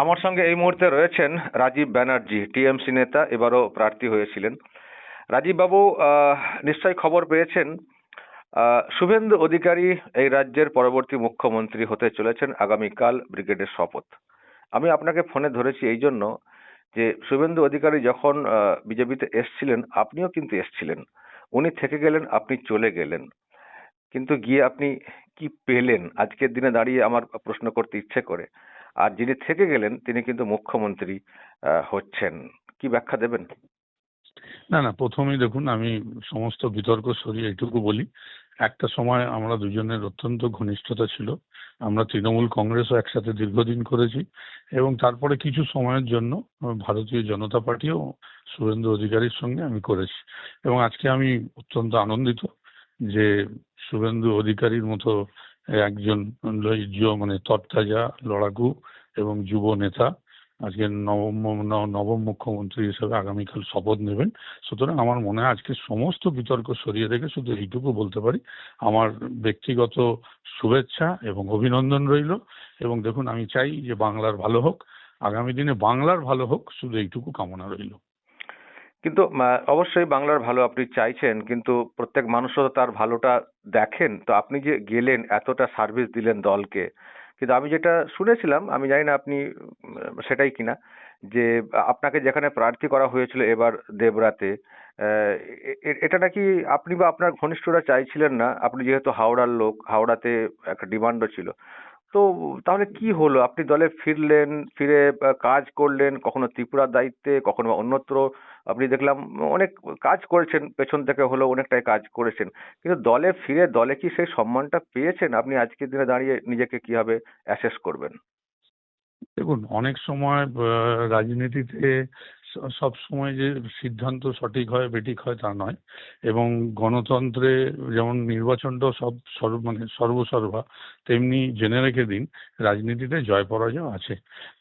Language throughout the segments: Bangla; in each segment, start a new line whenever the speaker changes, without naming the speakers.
আমার সঙ্গে এই মুহূর্তে রয়েছেন রাজীব ব্যানার্জি, টিএমসি নেতা, এবারও প্রার্থী হয়েছিলেন। রাজীব বাবু, নিশ্চয়ই খবর পেয়েছেন, শুভেন্দু অধিকারী এই রাজ্যের পরবর্তী মুখ্যমন্ত্রী হতে চলেছেন আগামীকাল ব্রিগেডের শপথ। আমি আপনাকে ফোনে ধরেছি এই জন্য যে শুভেন্দু অধিকারী যখন বিজেপিতে এসছিলেন, আপনিও কিন্তু এসছিলেন। উনি থেকে গেলেন, আপনি চলে গেলেন, কিন্তু গিয়ে আপনি কি পেলেন আজকের দিনে দাঁড়িয়ে আমার প্রশ্ন করতে ইচ্ছে করে। আর যিনি থেকে গেলেন তিনি কিন্তু মুখ্যমন্ত্রী হচ্ছেন, কি ব্যাখ্যা দেবেন?
না না, প্রথমেই দেখুন, আমি সমস্ত বিতর্ক সরিয়ে এইটুকু বলি, একটা সময় আমরা দুজনের অত্যন্ত ঘনিষ্ঠতা ছিল। আমরা তৃণমূল কংগ্রেসও একসাথে দীর্ঘদিন করেছি এবং তারপরে কিছু সময়ের জন্য ভারতীয় জনতা পার্টিও শুভেন্দু অধিকারীর সঙ্গে আমি করেছি। এবং আজকে আমি অত্যন্ত আনন্দিত যে শুভেন্দু অধিকারীর মতো একজন তরতাজা, লড়াকু এবং যুব নেতা আজকে নবম মুখ্যমন্ত্রী হিসেবে আগামীকাল শপথ নেবেন। সুতরাং আমার মনে হয় আজকে সমস্ত বিতর্ক সরিয়ে রেখে শুধু এইটুকু বলতে পারি, আমার ব্যক্তিগত শুভেচ্ছা এবং অভিনন্দন রইল। এবং দেখুন, আমি চাই যে বাংলার ভালো হোক, আগামী দিনে বাংলার ভালো হোক, শুধু এইটুকু কামনা রইল।
কিন্তু অবশ্যই বাংলার ভালো আপনি চাইছেন, কিন্তু প্রত্যেক মানুষও তো তার ভালোটা দেখেন। তো আপনি যে গেলেন, এতটা সার্ভিস দিলেন দলকে, কিন্তু আমি যেটা শুনেছিলাম, আমি জানি না আপনি সেটাই কিনা, যে আপনাকে যেখানে প্রার্থী করা হয়েছিল এবার দেবরাতে, এটা নাকি আপনি বা আপনার ঘনিষ্ঠরা চাইছিলেন না। আপনি যেহেতু হাওড়ার লোক, হাওড়াতে একটা ডিমান্ডও ছিল। তো তাহলে কি হলো? আপনি দলে ফিরলেন, ফিরে কাজ করলেন, কখনো ত্রিপুরার দায়িত্বে, কখনো বা অন্যত্র। আপনি দেখলাম অনেক কাজ করেছেন, পেছন থেকে হলেও অনেকটাই কাজ করেছেন। কিন্তু দলে ফিরে দলে কি সেই সম্মানটা পেয়েছেন? আপনি আজকের দিনে দাঁড়িয়ে নিজেকে কিভাবে অ্যাসেস করবেন?
দেখুন, অনেক সময় রাজনীতিতে সব সময় যে সিদ্ধান্ত সঠিক হয় বেঠিক হয় তা নয়। এবং গণতন্ত্রে যেমন নির্বাচনটাও সর্বসর্বা, তেমনি জেনে রেখে দিন রাজনীতিতে জয় পরাজয় আছে।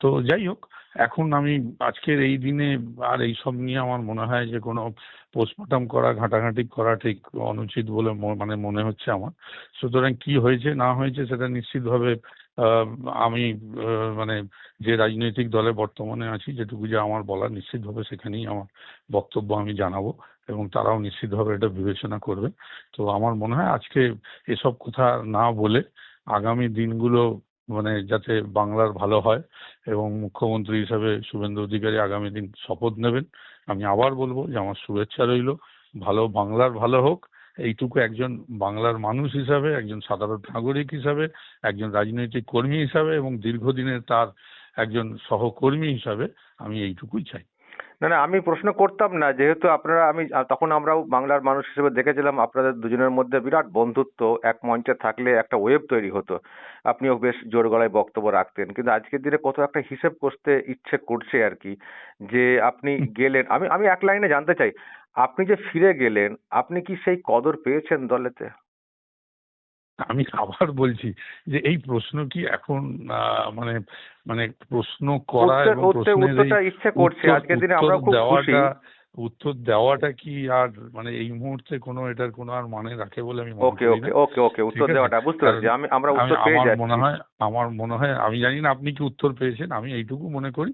তো যাই হোক, এখন আমি আজকের এই দিনে আর এইসব নিয়ে আমার মনে হয় যে কোনো পোস্টমর্টম করা, ঘাঁটাঘাঁটি করা ঠিক অনুচিত বলে মনে হচ্ছে আমার। সুতরাং কি হয়েছে না হয়েছে সেটা নিশ্চিতভাবে আহ, আমি যে রাজনৈতিক দলে বর্তমানে আছি, যেটুকু যে আমার বলার, নিশ্চিতভাবে সেখানেই আমার বক্তব্য আমি জানাবো এবং তারাও নিশ্চিতভাবে এটা বিবেচনা করবে। তো আমার মনে হয় আজকে এসব কথা না বলে আগামী দিনগুলো যাতে বাংলার ভালো হয় এবং মুখ্যমন্ত্রী হিসাবে শুভেন্দু অধিকারী আগামী দিন শপথ নেবেন। আমি আবার বলবো যে আমার শুভেচ্ছা রইল, বাংলার ভালো হোক। এইটুকু একজন বাংলার মানুষ হিসাবে, একজন সাধারণ নাগরিক হিসাবে, একজন রাজনৈতিক কর্মী হিসাবে এবং দীর্ঘদিনের তার একজন সহকর্মী হিসাবে আমি এইটুকুই চাই।
না না, আমি প্রশ্ন করতাম না, যেহেতু আপনারা, আমি তখন আমরাও বাংলার মানুষ হিসেবে দেখেছিলাম আপনাদের দুজনের মধ্যে বিরাট বন্ধুত্ব। এক মঞ্চে থাকলে একটা ওয়েব তৈরি হতো। আপনিও বেশ জোর গলায় বক্তব্য রাখতেন, কিন্তু আজকের দিনে কত একটা হিসেব করতে ইচ্ছে করছে আর কি, যে আপনি গেলেন। আমি আমি এক লাইনে জানতে চাই, আপনি যে ফিরে গেলেন, আপনি কি সেই কদর পেয়েছেন দলেতে?
আমি আবার বলছি যে এই প্রশ্ন কি এখন মানে মানে প্রশ্ন করা
উত্তর
এবং
উত্তর
প্রশ্নের এই
উত্তরটা ইচ্ছে করছে,
উত্তর
আজকের দিনে
উত্তর
আমরাও খুব খুশি।
দেওয়াটা উত্তর দেওয়াটা কি আর এই মুহূর্তে এটার কোনো আর মানে রাখে বলে আমি মনে
ওকে
করি না।
ওকে ওকে ওকে,
ঠিক
উত্তর
আছে,
দেওয়াটা বুঝতে
কারণ
পারছি, আমরা
আমি
উত্তর পেয়ে
আমার মনে
যাচ্ছি।
হয় আমি জানি না আপনি কি উত্তর পেয়েছেন। আমি এইটুকু মনে করি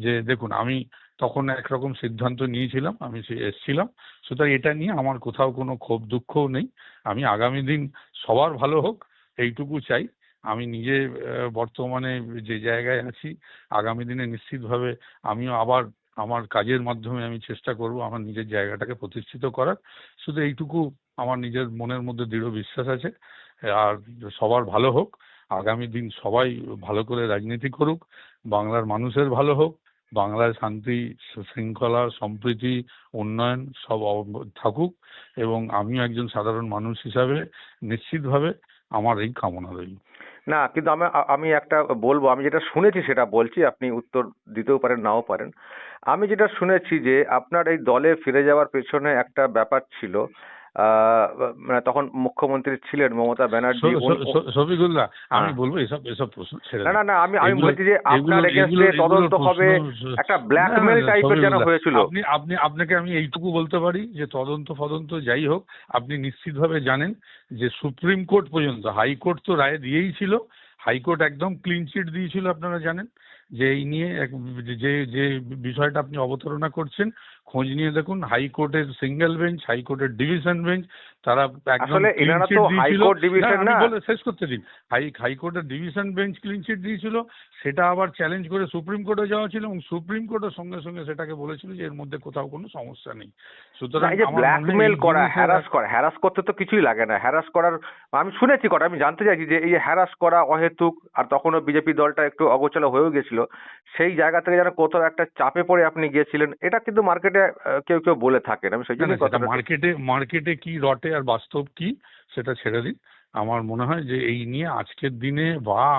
যে দেখুন, আমি তখন একরকম সিদ্ধান্ত নিয়েছিলাম, আমি এসছিলাম। সুতরাং এটা নিয়ে আমার কোথাও কোনো ক্ষোভ দুঃখও নেই। আমি আগামী দিন সবার ভালো হোক এইটুকু চাই। আমি নিজে বর্তমানে যে জায়গায় আছি, আগামী দিনে নিশ্চিতভাবে আমিও আবার আমার কাজের মাধ্যমে আমি চেষ্টা করব আমার নিজের জায়গাটাকে প্রতিষ্ঠিত করার। শুধু এইটুকু আমার নিজের মনের মধ্যে দৃঢ় বিশ্বাস আছে। আর সবার ভালো হোক, আগামী দিন সবাই ভালো করে রাজনীতি করুক, বাংলার মানুষের ভালো হোক, বাংলায় শান্তি, শৃঙ্খলা, সম্প্রীতি, উন্নয়ন সব থাকুক। এবং আমিও একজন সাধারণ মানুষ হিসাবে নিশ্চিতভাবে আমার এই কামনা রইল।
না, কিন্তু আমি আমি একটা বলবো, আমি যেটা শুনেছি সেটা বলছি, আপনি উত্তর দিতেও পারেন নাও পারেন। আমি যেটা শুনেছি যে আপনার এই দলে ফিরে যাওয়ার পেছনে একটা ব্যাপার ছিল। তখন মুখ্যমন্ত্রী ছিলেন মমতা ব্যানার্জি।
শফিকুল্লাহ, আমি
হ্যাঁ।
বলবো এসব এসব প্রশ্ন ছেড়ে
না
দিন।
না না, আমি আমি
এগুলো
বলছি যে
এগুলো
আপনার
এগুলো
এগেনস্টে
এগুলোর
তদন্ত
প্রশ্ন
হবে, একটা
না না
ব্ল্যাকমেল
না,
টাইপের যেন
শফিকুল্লাহ,
হয়েছিল।
আপনাকে আমি এইটুকু বলতে পারি যে তদন্ত যাই হোক, আপনি নিশ্চিতভাবে জানেন যে সুপ্রিম কোর্ট পর্যন্ত, হাইকোর্ট তো রায় দিয়েই ছিল, হাইকোর্ট একদম ক্লিন চিট দিয়েছিল, আপনারা জানেন যে এই নিয়ে যে যে বিষয়টা আপনি অবতারণা করছেন, খোঁজ নিয়ে দেখুন হাইকোর্টের সিঙ্গেল বেঞ্চ, হাইকোর্টের ডিভিশন বেঞ্চ, তারা একদম
আসলে
ক্লিন
এনারা
চিট
তো
দিয়েছিল।
হাইকোর্ট
না
ডিভিশন
আমি
না।
বলে শেষ করতে দিন। হাইকোর্টের ডিভিশন বেঞ্চ ক্লিন চিট দিয়েছিল, সেটা আবার চ্যালেঞ্জ করে সুপ্রিম কোর্টে যাওয়া ছিল এবং সুপ্রিম কোর্টের সঙ্গে সঙ্গে সেটাকে বলেছিল যে এর মধ্যে কোথাও কোনো সমস্যা নেই।
না,
সুতরাং
এই যে
আমার মনে হয়
ব্ল্যাকমেল
এই
করা,
জিনিসের
হ্যারাস করতে তো কিছুই লাগে না। হ্যারাস করার আমি শুনেছি কটা, আমি জানতে চাইছি যে এই হ্যারাস করা অহেতুক, আর তখনও বিজেপি দলটা একটু অগোছালো হয়েও গেছিল, সেই জায়গা থেকে যেন কোথাও একটা চাপে পড়ে আপনি গিয়েছিলেন, এটা কিন্তু মার্কেটে কেউ কেউ বলে থাকেন। আমি সেই
না না,
জন্যই
সেটা
কথাটা
মার্কেটে কি রটে আর বাস্তব কি সেটা ছেড়ে দিন। আমার মনে হয় যে এই নিয়ে আজকের দিনে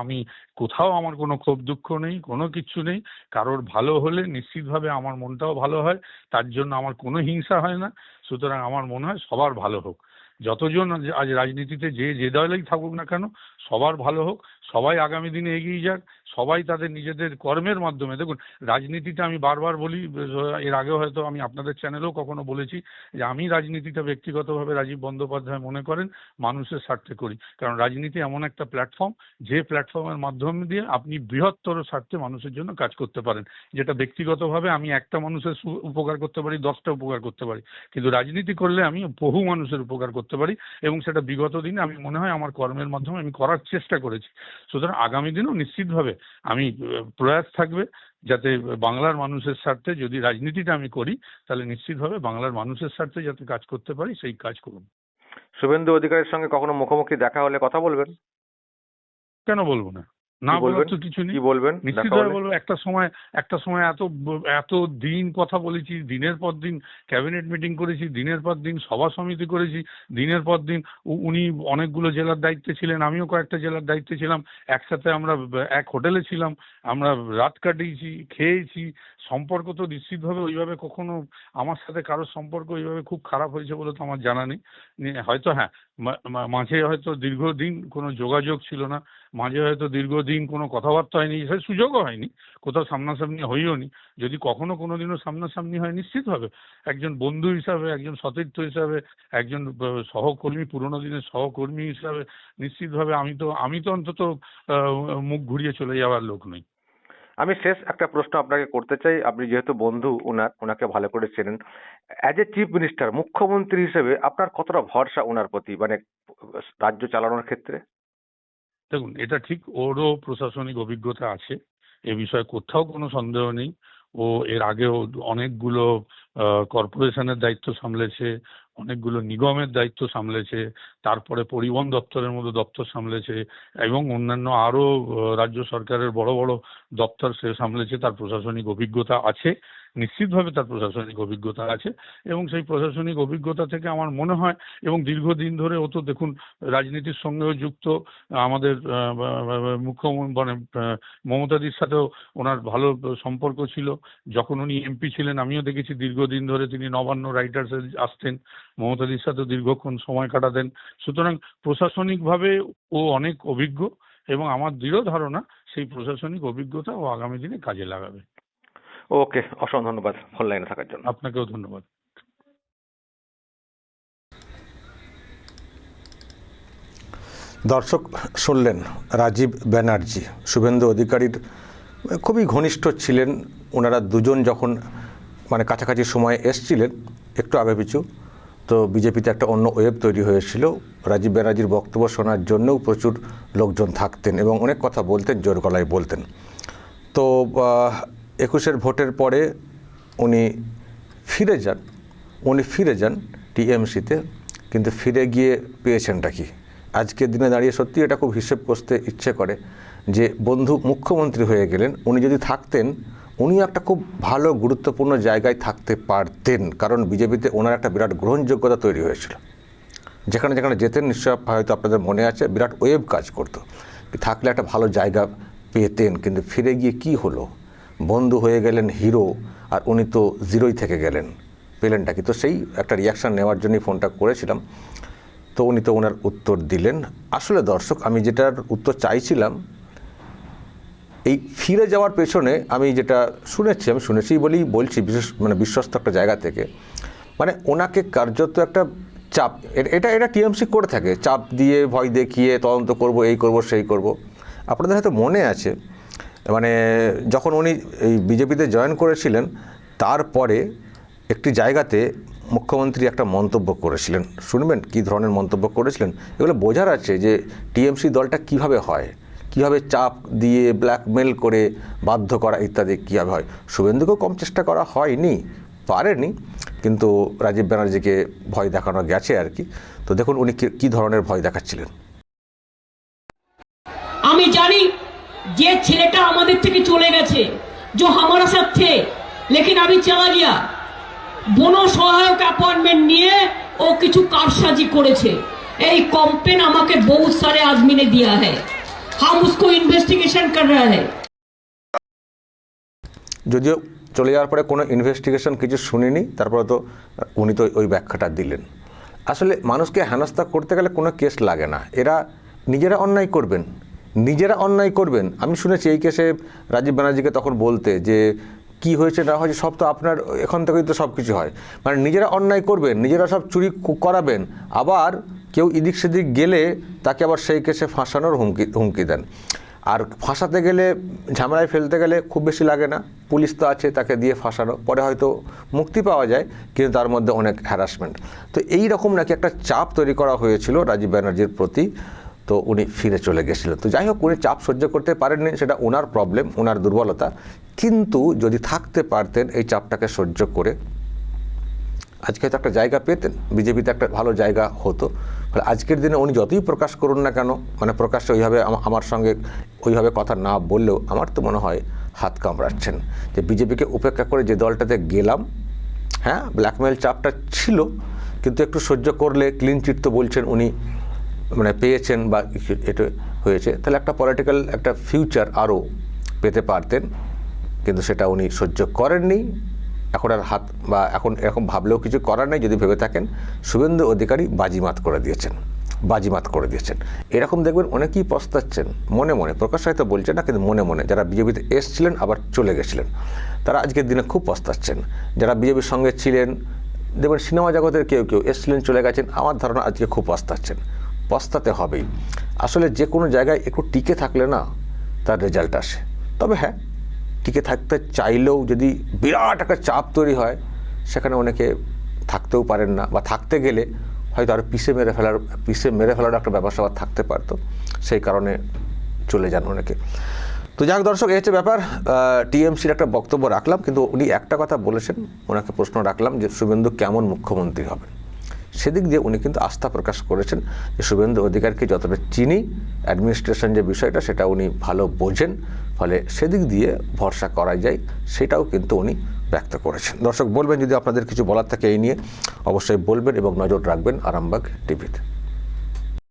আমি কোথাও আমার কোনো ক্ষোভ দুঃখ নেই, কোনো কিচ্ছু নেই। কারোর ভালো হলে নিশ্চিতভাবে আমার মনটাও ভালো হয়, তার জন্য আমার কোনো হিংসা হয় না। সুতরাং আমার মনে হয় সবার ভালো হোক। যতজন আজ রাজনীতিতে যে দলেই থাকুক না কেন, সবার ভালো হোক, সবাই আগামী দিনে এগিয়ে যাক, সবাই তাদের নিজেদের কর্মের মাধ্যমে। দেখুন, রাজনীতিটা আমি বারবার বলি, এর আগেও হয়তো আমি আপনাদের চ্যানেলেও কখনো বলেছি যে আমি রাজনীতিটা ব্যক্তিগতভাবে রাজীব বন্দ্যোপাধ্যায় মনে করেন মানুষের স্বার্থে করি। কারণ রাজনীতি এমন একটা প্ল্যাটফর্ম, যে প্ল্যাটফর্মের মাধ্যম দিয়ে আপনি বৃহত্তর স্বার্থে মানুষের জন্য কাজ করতে পারেন, যেটা ব্যক্তিগতভাবে আমি একটা মানুষের উপকার করতে পারি, 10টা উপকার করতে পারি, কিন্তু রাজনীতি করলে আমি বহু মানুষের উপকার করতে পারি, এবং সেটা বিগত দিনে আমি মনে হয় আমার কর্মের মাধ্যমে আমি করার চেষ্টা করেছি। সুতরাং আগামী দিনেও নিশ্চিতভাবে আমি প্রয়াস থাকবে যাতে বাংলার মানুষের স্বার্থে, যদি রাজনীতিটা আমি করি তাহলে নিশ্চিতভাবে বাংলার মানুষের স্বার্থে যাতে কাজ করতে পারি সেই কাজ করুন।
শুভেন্দু অধিকারীর সঙ্গে কখনো মুখোমুখি দেখা হলে কথা বলবেন?
কেন বলবো না?
কি
না বলার
বলবেন?
তো কিছু নেই।
কি বলবেন দেখা
নিশ্চিতভাবে
হলে?
বলবো। একটা সময় এত দিন কথা বলেছি, দিনের পর দিন ক্যাবিনেট মিটিং করেছি, দিনের পর দিন সভা সমিতি করেছি, দিনের পর দিন উনি অনেকগুলো জেলার দায়িত্বে ছিলেন, আমিও কয়েকটা জেলার দায়িত্বে ছিলাম, একসাথে আমরা এক হোটেলে ছিলাম, আমরা রাত কাটিয়েছি, খেয়েছি। সম্পর্ক তো নিশ্চিতভাবে ওইভাবে কখনো আমার সাথে কারোর সম্পর্ক ওইভাবে খুব খারাপ হয়েছে বলে তো আমার জানা নেই। হয়তো হ্যাঁ, মাঝে হয়তো দীর্ঘদিন কোনো যোগাযোগ ছিল না, মাঝে হয়তো দীর্ঘদিন কোনো কথাবার্তা হয়নি, সে সুযোগও হয়নি, কোথাও সামনাসামনি হইও নি। যদি কখনো কোনোদিনও সামনাসামনি হয়, নিশ্চিতভাবে একজন বন্ধু হিসাবে, একজন সতীর্থ হিসাবে, একজন সহকর্মী, পুরোনো দিনের সহকর্মী হিসাবে নিশ্চিতভাবে আমি তো অন্তত মুখ ঘুরিয়ে চলে যাওয়ার লোক নই।
আমি শেষ একটা প্রশ্ন আপনাকে করতে চাই। আপনি যেহেতু বন্ধু ওনাকে ভালো করে চেনেন, অ্যাজ এ চিফ মিনিস্টার, মুখ্যমন্ত্রী হিসেবে আপনার কতটা ভরসা ওনার প্রতি, মানে রাজ্য চালানোর ক্ষেত্রে?
দেখুন, এটা ঠিক, ওরও প্রশাসনিক অভিজ্ঞতা আছে, এ বিষয়ে কোথাও কোনো সন্দেহ নেই। ও এর আগেও অনেকগুলো কর্পোরেশনের দায়িত্ব সামলেছে, অনেকগুলো নিগমের দায়িত্ব সামলেছে, তারপরে পরিবহন দপ্তরের মতো দপ্তর সামলেছে, এবং অন্যান্য আরও রাজ্য সরকারের বড় বড় দপ্তর সে সামলেছে। তার প্রশাসনিক অভিজ্ঞতা আছে, নিশ্চিতভাবে তার প্রশাসনিক অভিজ্ঞতা আছে, এবং সেই প্রশাসনিক অভিজ্ঞতা থেকে আমার মনে হয়, এবং দীর্ঘদিন ধরে ও তো দেখুন রাজনীতির সঙ্গেও যুক্ত, আমাদের মুখ্যমন্ত্রী মানে মমতাদির সাথেও ওনার ভালো সম্পর্ক ছিল। যখন উনি এমপি ছিলেন আমিও দেখেছি দীর্ঘদিন ধরে তিনি নবান্ন রাইটার্সে আসতেন, মমতাদির সাথেও দীর্ঘক্ষণ সময় কাটাতেন। সুতরাং প্রশাসনিকভাবে ও অনেক অভিজ্ঞ, এবং আমার দৃঢ় ধারণা সেই প্রশাসনিক অভিজ্ঞতা ও আগামী দিনে কাজে লাগাবে।
ওকে, অসংখ্য ধন্যবাদ ফোন লাইনে থাকার জন্য।
আপনাকেও ধন্যবাদ।
দর্শক শুনলেন রাজীব ব্যানার্জি শুভেন্দু অধিকারীর খুবই ঘনিষ্ঠ ছিলেন। ওনারা দুজন যখন মানে কাছাকাছি সময়ে এসছিলেন একটু আগে পিছু, তো বিজেপিতে একটা অন্য ওয়েব তৈরি হয়েছিল। রাজীব ব্যানার্জির বক্তব্য শোনার জন্যও প্রচুর লোকজন থাকতেন এবং অনেক কথা বলতেন, জোর গলায় বলতেন। তো 21-এর ভোটের পরে উনি ফিরে যান টিএমসিতে, কিন্তু ফিরে গিয়ে পেয়েছেনটা কি? আজকের দিনে দাঁড়িয়ে সত্যি এটা খুব হিসেব করতে ইচ্ছে করে যে বন্ধু মুখ্যমন্ত্রী হয়ে গেলেন, উনি যদি থাকতেন উনি একটা খুব ভালো গুরুত্বপূর্ণ জায়গায় থাকতে পারতেন, কারণ বিজেপিতে ওনার একটা বিরাট গ্রহণযোগ্যতা তৈরি হয়েছিল। যেখানে যেখানে যেতেন নিশ্চয় হয়তো আপনাদের মনে আছে বিরাট ওয়েব কাজ করতো, থাকলে একটা ভালো জায়গা পেতেন। কিন্তু ফিরে গিয়ে কি হলো? বন্ধু হয়ে গেলেন হিরো, আর উনি তো জিরোই থেকে গেলেন, পেলেনটা কি? তো সেই একটা রিয়াকশান নেওয়ার জন্যই ফোনটা করেছিলাম। তো উনি তো ওনার উত্তর দিলেন। আসলে দর্শক, আমি যেটার উত্তর চাইছিলাম, এই ফিরে যাওয়ার পেছনে আমি যেটা শুনেছি বলেই বলছি, বিশ্বস্ত একটা জায়গা থেকে, মানে ওনাকে কার্যত একটা চাপ, এটা টিএমসি করে থাকে, চাপ দিয়ে ভয় দেখিয়ে তদন্ত করব, এই করব সেই করব। আপনাদের হয়তো মনে আছে মানে যখন উনি এই বিজেপিতে জয়েন করেছিলেন তারপরে একটি জায়গাতে মুখ্যমন্ত্রী একটা মন্তব্য করেছিলেন, শুনবেন কী ধরনের মন্তব্য করেছিলেন। এগুলো বোঝার আছে যে টিএমসি দলটা কিভাবে হয়, কীভাবে চাপ দিয়ে ব্ল্যাকমেল করে বাধ্য করা ইত্যাদি কীভাবে হয়। শুভেন্দুকেও কম চেষ্টা করা হয়নি, পারেনি, কিন্তু রাজীব ব্যানার্জিকে ভয় দেখানো গেছে আর কি। তো দেখুন উনি কী ধরনের ভয় দেখাচ্ছিলেন।
আমি জানি যে ছেলেটা আমাদের থেকে চলে গেছে, जो हमारा साथ थे लेकिन अभी चला गया, বনো সহায়ক অ্যাপয়েন্টমেন্ট নিয়ে ও কিছু কারসাজি করেছে। এই কমপ্লেন আমাকে বহুত সারে आदमी ने दिया है, हम उसको इन्वेस्टिगेशन कर रहे हैं।
যদিও চলে যাওয়ার পরে কোনো ইনভেস্টিগেশন কিছু শুনিনি, তারপরে তো উনি তো ওই ব্যাখ্যাটা দিলেন। আসলে মানুষকে হেনস্থা করতে গেলে কোনো কেস লাগে না, এরা নিজেরা অন্যায় করবেন। আমি শুনেছি এই কেসে রাজীব ব্যানার্জিকে তখন বলতে যে কি হয়েছে না হয়েছে সব তো আপনার, এখন থেকেই তো সব কিছু হয়, মানে নিজেরা অন্যায় করবেন, নিজেরা সব চুরি করাবেন, আবার কেউ এদিক সেদিক গেলে তাকে আবার সেই কেসে ফাঁসানোর হুমকি দেন। আর ফাঁসাতে গেলে, ঝামেলায় ফেলতে গেলে খুব বেশি লাগে না, পুলিশ তো আছে, তাকে দিয়ে ফাঁসানো, পরে হয়তো মুক্তি পাওয়া যায়, কিন্তু তার মধ্যে অনেক হ্যারাসমেন্ট। তো এই রকম নাকি একটা চাপ তৈরি করা হয়েছিল রাজীব ব্যানার্জির প্রতি, তো উনি ফিরে চলে গেছিলেন। তো যাই হোক, উনি চাপ সহ্য করতে পারেননি, সেটা ওনার প্রবলেম, ওনার দুর্বলতা। কিন্তু যদি থাকতে পারতেন এই চাপটাকে সহ্য করে, আজকে হয়তো একটা জায়গা পেতেন, বিজেপিতে একটা ভালো জায়গা হতো। ফলে আজকের দিনে উনি যতই প্রকাশ করুন না কেন, মানে প্রকাশ্যে ওইভাবে আমার সঙ্গে ওইভাবে কথা না বললেও আমার তো মনে হয় হাত কামড়াচ্ছেন যে বিজেপিকে উপেক্ষা করে যে দলটাতে গেলাম, হ্যাঁ ব্ল্যাকমেল চাপটা ছিল, কিন্তু একটু সহ্য করলে ক্লিন চিট তো বলছেন উনি মানে পেয়েছেন বা এটা হয়েছে, তাহলে একটা পলিটিক্যাল একটা ফিউচার আরও পেতে পারতেন, কিন্তু সেটা উনি সহ্য করেননি। এখন আর হাত বা এখন এরকম ভাবলেও কিছু করার নেই। যদি ভেবে থাকেন শুভেন্দু অধিকারী বাজিমাত করে দিয়েছেন, এরকম দেখবেন অনেকেই পস্তাচ্ছেন মনে মনে, প্রকাশ হয়তো বলছেন না, কিন্তু মনে মনে যারা বিজেপিতে এসছিলেন আবার চলে গেছিলেন, তারা আজকের দিনে খুব পস্তাচ্ছেন। যারা বিজেপির সঙ্গে ছিলেন, দেখবেন সিনেমা জগতের কেউ এসছিলেন চলে গেছেন, আমার ধারণা আজকে খুব পস্তাতে হবেই। আসলে যে কোনো জায়গায় একটু টিকে থাকলে না তার রেজাল্ট আসে। তবে হ্যাঁ, টিকে থাকতে চাইলেও যদি বিরাট একটা চাপ তৈরি হয়, সেখানে অনেকে থাকতেও পারেন না, বা থাকতে গেলে হয়তো আরও পিষে মেরে ফেলার একটা ব্যাপার স্যাপার থাকতে পারতো, সেই কারণে চলে যান অনেকে। তো যাক দর্শক, এই হচ্ছে ব্যাপার। টিএমসির একটা বক্তব্য রাখলাম, কিন্তু উনি একটা কথা বলেছেন, ওনাকে প্রশ্ন রাখলাম যে শুভেন্দু কেমন মুখ্যমন্ত্রী হবেন। সেদিক দিয়ে উনি কিন্তু আস্থা প্রকাশ করেছেন যে শুভেন্দু অধিকারীকে যতটা চিনি, অ্যাডমিনিস্ট্রেশন যে বিষয়টা সেটা উনি ভালো বোঝেন, ফলে সেদিক দিয়ে ভরসা করা যায়, সেটাও কিন্তু উনি ব্যক্ত করেছেন। দর্শক বলবেন যদি আপনাদের কিছু বলার থাকে এই নিয়ে, অবশ্যই বলবেন এবং নজর রাখবেন আরামবাগ টিভিতে।